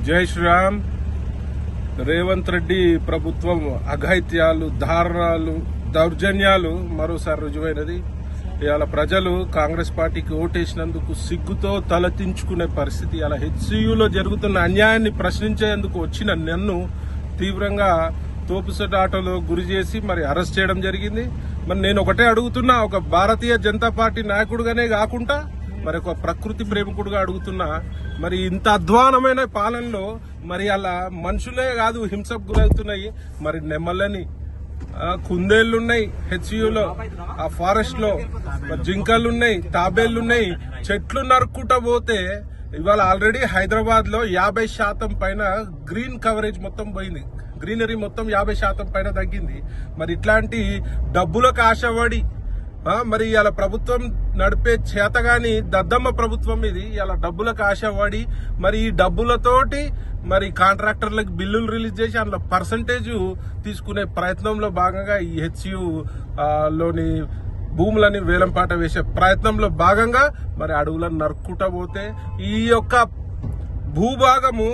జై శ్రీరామ్. రేవంత్ రెడ్డి ప్రభుత్వం అఘాయిత్యాలు, దారుణాలు, దౌర్జన్యాలు మరోసారి రుజువైనది. ఇవాళ ప్రజలు కాంగ్రెస్ పార్టీకి ఓటేసినందుకు సిగ్గుతో తలదించుకునే పరిస్థితి. ఇలా హెచ్సియులో జరుగుతున్న అన్యాయాన్ని ప్రశ్నించేందుకు వచ్చిన నన్ను తీవ్రంగా తోపుసెట్ ఆటోలో గురి చేసి మరి అరెస్ట్ చేయడం జరిగింది. మరి నేను ఒకటే అడుగుతున్నా, ఒక భారతీయ జనతా పార్టీ నాయకుడుగానే కాకుండా మరి ఒక ప్రకృతి ప్రేమికుడుగా అడుగుతున్నా, మరి ఇంత అధ్వానమైన పాలనలో మరి అలా మనుషులే కాదు హింసకు గురవుతున్నాయి. మరి నెమ్మలని కుందేళ్లున్నాయి హెచ్సియులో, ఆ ఫారెస్ట్ లో జింకలున్నాయి, తాబేళ్లున్నాయి. చెట్లు నరుక్కుంటా పోతే ఇవాళ ఆల్రెడీ హైదరాబాద్ లో 50% పైన గ్రీన్ కవరేజ్ మొత్తం పోయింది. గ్రీనరీ మొత్తం 50% పైన తగ్గింది. మరి ఇట్లాంటి డబ్బులకు ఆశపడి మరి ఇలా ప్రభుత్వం నడిపే చేతగాని దద్దమ్మ ప్రభుత్వం ఇది. ఇలా డబ్బులకు ఆశపడి మరి ఈ డబ్బులతోటి మరి కాంట్రాక్టర్లకు బిల్లులు రిలీజ్ చేసి అందులో పర్సంటేజ్ తీసుకునే ప్రయత్నంలో భాగంగా ఈ హెచ్సియు లోని భూములని వేలంపాట వేసే ప్రయత్నంలో భాగంగా మరి అడవులను నరుక్కుంటా పోతే ఈ యొక్క భూభాగము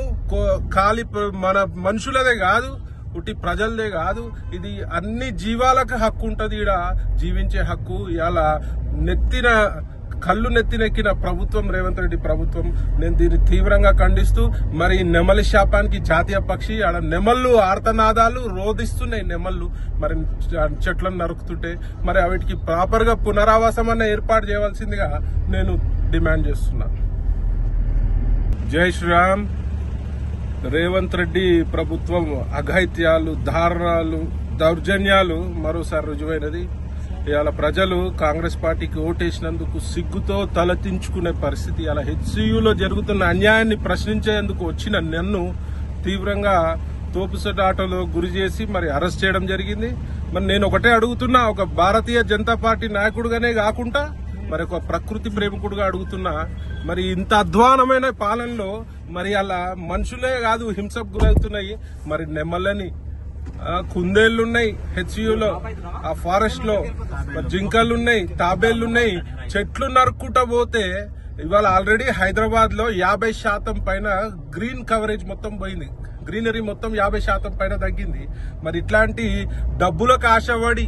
ఖాళీ మన మనుషులదే కాదు, ఉట్టి ప్రజలదే కాదు, ఇది అన్ని జీవాలకు హక్కు ఉంటది. ఈడ జీవించే హక్కు. ఇలా కళ్ళు నెత్తినెక్కిన ప్రభుత్వం రేవంత్ రెడ్డి ప్రభుత్వం. నేను దీన్ని తీవ్రంగా ఖండిస్తూ మరి నెమలి శాపానికి జాతీయ పక్షి. ఆడ నెమళ్ళు ఆర్తనాదాలు రోధిస్తున్నాయి. నెమళ్ళు మరి చెట్లను నరుకుతుంటే మరి వాటికి ప్రాపర్ గా పునరావాసం అన్న ఏర్పాటు చేయవలసిందిగా నేను డిమాండ్ చేస్తున్నా. జై శ్రీరామ్. రేవంత్ రెడ్డి ప్రభుత్వం అఘాయిత్యాలు, దారుణాలు, దౌర్జన్యాలు మరోసారి రుజువైనది. ఇవాళ ప్రజలు కాంగ్రెస్ పార్టీకి ఓటేసినందుకు సిగ్గుతో తలదించుకునే పరిస్థితి. ఇలా హెచ్సియులో జరుగుతున్న అన్యాయాన్ని ప్రశ్నించేందుకు వచ్చిన నన్ను తీవ్రంగా తోపుసెట్ ఆటోలో గురి చేసి మరి అరెస్ట్ చేయడం జరిగింది. మరి నేను ఒకటే అడుగుతున్నా, ఒక భారతీయ జనతా పార్టీ నాయకుడుగానే కాకుండా మరి ఒక ప్రకృతి ప్రేమికుడుగా అడుగుతున్నా, మరి ఇంత అధ్వానమైన పాలనలో మరి అలా మనుషులే కాదు హింసకు గురవుతున్నాయి. మరి నెమ్మలని కుందేళ్లున్నాయి హెచ్సియులో, ఆ ఫారెస్ట్ లో జింకలున్నాయి, తాబేళ్లున్నాయి. చెట్లు నరుక్కుంటా పోతే ఇవాళ ఆల్రెడీ హైదరాబాద్ లో 50% పైన గ్రీన్ కవరేజ్ మొత్తం పోయింది. గ్రీనరీ మొత్తం 50% పైన తగ్గింది. మరి ఇట్లాంటి డబ్బులకు ఆశపడి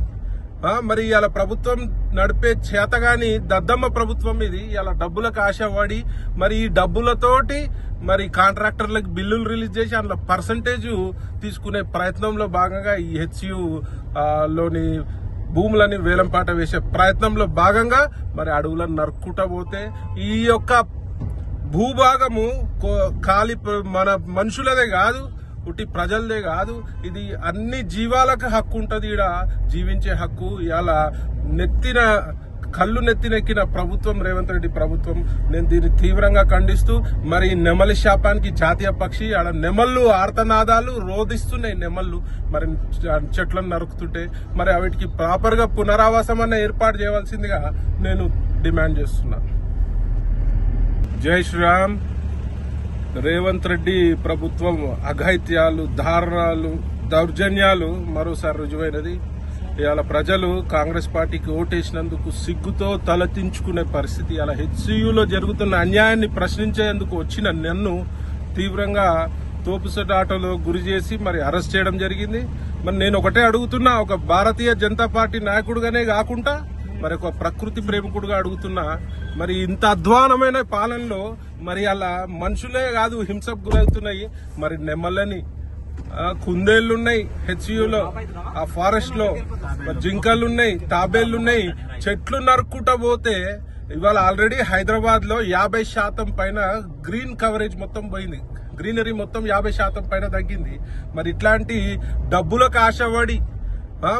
మరి ఇలా ప్రభుత్వం నడిపే చేతగాని దద్దమ్మ ప్రభుత్వం ఇది. ఇలా డబ్బులకు ఆశపడి మరి ఈ డబ్బులతోటి మరి కాంట్రాక్టర్లకు బిల్లులు రిలీజ్ చేసి అందులో పర్సంటేజ్ తీసుకునే ప్రయత్నంలో భాగంగా ఈ హెచ్సియు లోని భూములని వేలంపాట వేసే ప్రయత్నంలో భాగంగా మరి అడవులను నరుక్కుంటా పోతే ఈ యొక్క భూభాగము ఖాళీ మన మనుషులదే కాదు, ఉట్టి ప్రజలదే కాదు, ఇది అన్ని జీవాలకు హక్కు ఉంటది. ఈడ జీవించే హక్కు. ఇలా కళ్ళు నెత్తినెక్కిన ప్రభుత్వం రేవంత్ రెడ్డి ప్రభుత్వం. నేను దీన్ని తీవ్రంగా ఖండిస్తూ మరి నెమలి శాపానికి జాతీయ పక్షి. ఆడ నెమళ్ళు ఆర్తనాదాలు రోధిస్తున్నాయి. నెమళ్ళు మరి చెట్లను నరుకుతుంటే మరి వాటికి ప్రాపర్ గా పునరావాసం అన్న ఏర్పాటు చేయవలసిందిగా నేను డిమాండ్ చేస్తున్నా. జై శ్రీరామ్. రేవంత్ రెడ్డి ప్రభుత్వం అఘాయిత్యాలు, దారుణాలు, దౌర్జన్యాలు మరోసారి రుజువైనది. ఇవాళ ప్రజలు కాంగ్రెస్ పార్టీకి ఓటేసినందుకు సిగ్గుతో తలదించుకునే పరిస్థితి. ఇలా హెచ్సియులో జరుగుతున్న అన్యాయాన్ని ప్రశ్నించేందుకు వచ్చిన నన్ను తీవ్రంగా తోపుసెట్ ఆటోలో గురి చేసి మరి అరెస్ట్ చేయడం జరిగింది. మరి నేను ఒకటే అడుగుతున్నా, ఒక భారతీయ జనతా పార్టీ నాయకుడుగానే కాకుండా మరి ఒక ప్రకృతి ప్రేమికుడుగా అడుగుతున్నా, మరి ఇంత అధ్వానమైన పాలనలో మరి అలా మనుషులే కాదు హింసకు గురవుతున్నాయి. మరి నెమ్మలని కుందేళ్లున్నాయి హెచ్సియులో, ఆ ఫారెస్ట్ లో జింకలున్నాయి, తాబేళ్లున్నాయి. చెట్లు నరుక్కుంటా పోతే ఇవాళ ఆల్రెడీ హైదరాబాద్ లో 50% పైన గ్రీన్ కవరేజ్ మొత్తం పోయింది. గ్రీనరీ మొత్తం 50% పైన తగ్గింది. మరి ఇట్లాంటి డబ్బులకు ఆశపడి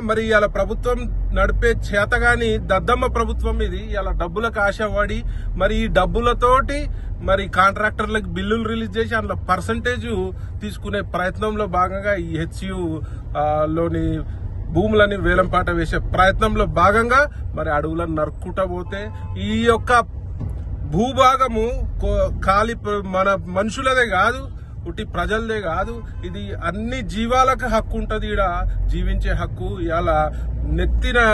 మరి ఇలా ప్రభుత్వం నడిపే చేతగాని దద్దమ్మ ప్రభుత్వం ఇది. ఇలా డబ్బులకు ఆశపడి మరి ఈ డబ్బులతోటి మరి కాంట్రాక్టర్లకు బిల్లులు రిలీజ్ చేసి అందులో పర్సంటేజ్ తీసుకునే ప్రయత్నంలో భాగంగా ఈ హెచ్సియు లోని భూములని వేలంపాట వేసే ప్రయత్నంలో భాగంగా మరి అడవులను నరుక్కుంటా పోతే ఈ యొక్క భూభాగము ఖాళీ మన మనుషులదే కాదు, ఉట్టి ప్రజలదే కాదు, ఇది అన్ని జీవాలకు హక్కు ఉంటది. ఈడ జీవించే హక్కు. ఇలా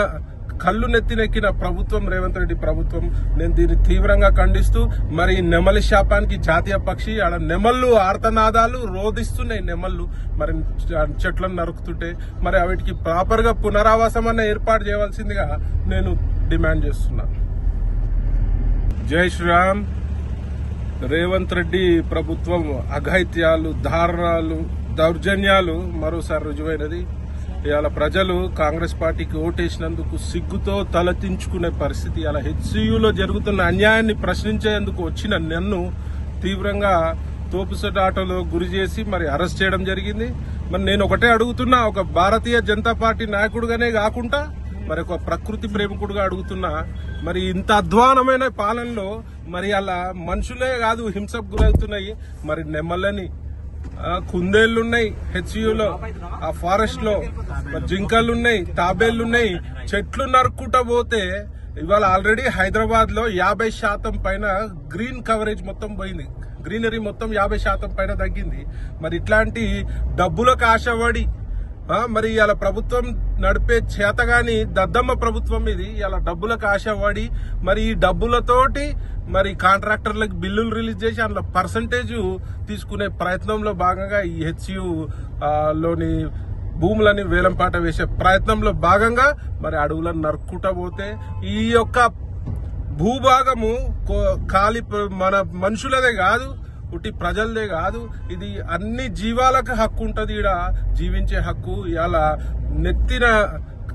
కళ్ళు నెత్తినెక్కిన ప్రభుత్వం రేవంత్ రెడ్డి ప్రభుత్వం. నేను దీన్ని తీవ్రంగా ఖండిస్తూ మరి నెమలి శాపానికి జాతీయ పక్షి ఆడ నెమళ్ళు ఆర్తనాదాలు రోధిస్తున్నాయి. నెమళ్ళు మరి చెట్లను నరుకుతుంటే మరి వాటికి ప్రాపర్ గా పునరావాసం అన్న ఏర్పాటు చేయవలసిందిగా నేను డిమాండ్ చేస్తున్నా. జై శ్రీరామ్. రేవంత్ రెడ్డి ప్రభుత్వం అఘాయిత్యాలు, దారుణాలు, దౌర్జన్యాలు మరోసారి రుజువైనది. ఇవాళ ప్రజలు కాంగ్రెస్ పార్టీకి ఓటేసినందుకు సిగ్గుతో తలదించుకునే పరిస్థితి. ఇలా హెచ్సియులో జరుగుతున్న అన్యాయాన్ని ప్రశ్నించేందుకు వచ్చిన నన్ను తీవ్రంగా తోపుసటాటలో గురి చేసి మరి అరెస్ట్ చేయడం జరిగింది. మరి నేను ఒకటే అడుగుతున్నా, ఒక భారతీయ జనతా పార్టీ నాయకుడుగానే కాకుండా మరి ఒక ప్రకృతి ప్రేమికుడుగా అడుగుతున్నా, మరి ఇంత అధ్వానమైన పాలనలో మరి అలా మనుషులే కాదు హింసకు గురవుతున్నాయి. మరి నెమ్మలని కుందేళ్లున్నాయి హెచ్యులో, ఆ ఫారెస్ట్ లో జింకలున్నాయి, తాబేళ్లున్నాయి. చెట్లు నరుక్కుంటా పోతే ఇవాళ ఆల్రెడీ హైదరాబాద్ లో 50% పైన గ్రీన్ కవరేజ్ మొత్తం పోయింది. గ్రీనరీ మొత్తం 50% పైన తగ్గింది. మరి ఇట్లాంటి డబ్బులకు ఆశపడి మరి ఇలా ప్రభుత్వం నడిపే చేతగాని దద్దమ్మ ప్రభుత్వం ఇది. ఇలా డబ్బులకు ఆశపడి మరి ఈ డబ్బులతోటి మరి కాంట్రాక్టర్లకు బిల్లులు రిలీజ్ చేసి అందులో పర్సంటేజ్ తీసుకునే ప్రయత్నంలో భాగంగా ఈ హెచ్యు లోని భూములని వేలంపాట వేసే ప్రయత్నంలో భాగంగా మరి అడవులను నరుక్కుంటా పోతే ఈ యొక్క భూభాగము ఖాళీ మన మనుషులదే కాదు, ఉట్టి ప్రజలదే కాదు, ఇది అన్ని జీవాలకు హక్కు ఉంటది. ఈడ జీవించే హక్కు. ఇలా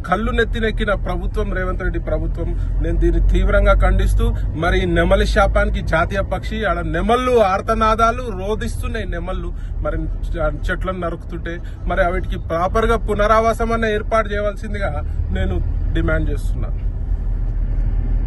కళ్ళు నెత్తినెక్కిన ప్రభుత్వం రేవంత్ రెడ్డి ప్రభుత్వం. నేను దీన్ని తీవ్రంగా ఖండిస్తూ మరి నెమలి శాపానికి జాతీయ పక్షి ఆడ నెమళ్ళు ఆర్తనాదాలు రోధిస్తున్నాయి. నెమళ్ళు మరి చెట్లను నరుకుతుంటే మరి వాటికి ప్రాపర్ గా పునరావాసం అన్న ఏర్పాటు చేయవలసిందిగా నేను డిమాండ్ చేస్తున్నా.